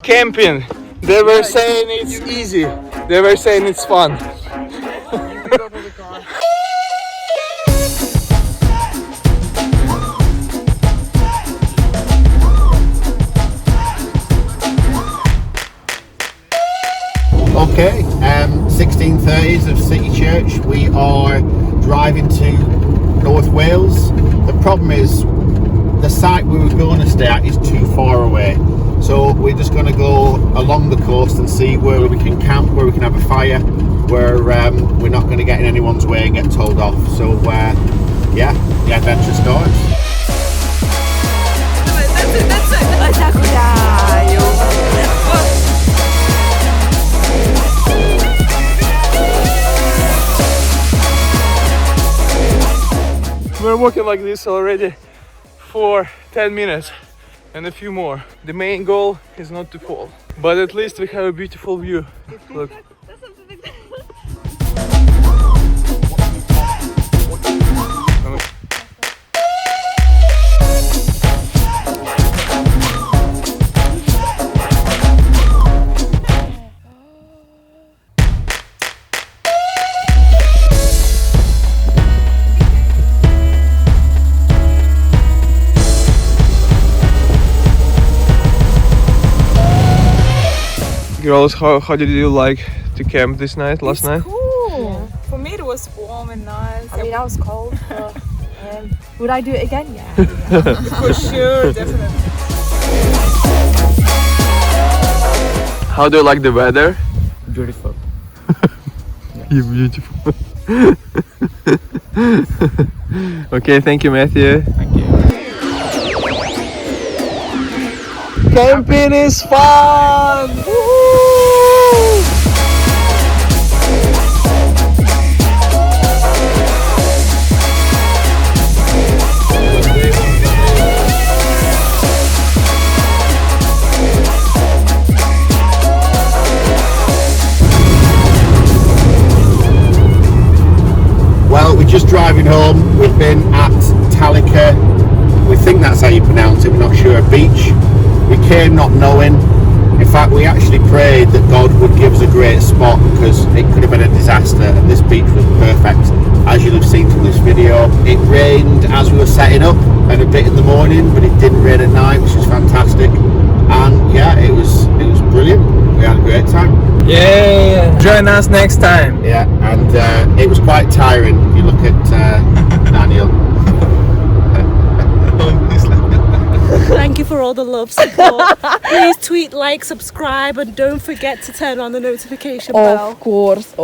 Camping. They were saying it's easy. They were saying it's fun. Okay, 1630s of City Church. We are driving to North Wales. The problem is the site we were going to stay at is too far away. So we're just going to go along the coast and see where we can camp, where we can have a fire, where we're not going to get in anyone's way and get told off. So yeah, the adventure starts. We're walking like this already for 10 minutes and a few more. The main goal is not to fall, but at least we have a beautiful view. Look. Girls, how did you like to camp this night, last night? Cool. Yeah. For me, it was warm and nice. I mean, I was cold, but would I do it again? Yeah. For sure, definitely. How do you like the weather? Beautiful. You're beautiful. Okay, thank you, Matthew. Thank you. Camping is fun! Woo-hoo! Well, we're just driving home. We've been at Talica. We think that's how you pronounce it. We're not sure. Beach. We came not knowing. In fact, we actually prayed that God would give us a great spot because it could have been a disaster, and this beach was perfect, as you'll have seen from this video. It rained as we were setting up and a bit in the morning, but it didn't rain at night, which was fantastic. And yeah, it was brilliant. We had a great time. Yeah, join us next time. Yeah, and it was quite tiring if you look at Daniel. Thank you for all the love, support. Please tweet, like, subscribe, and don't forget to turn on the notification bell. Of course.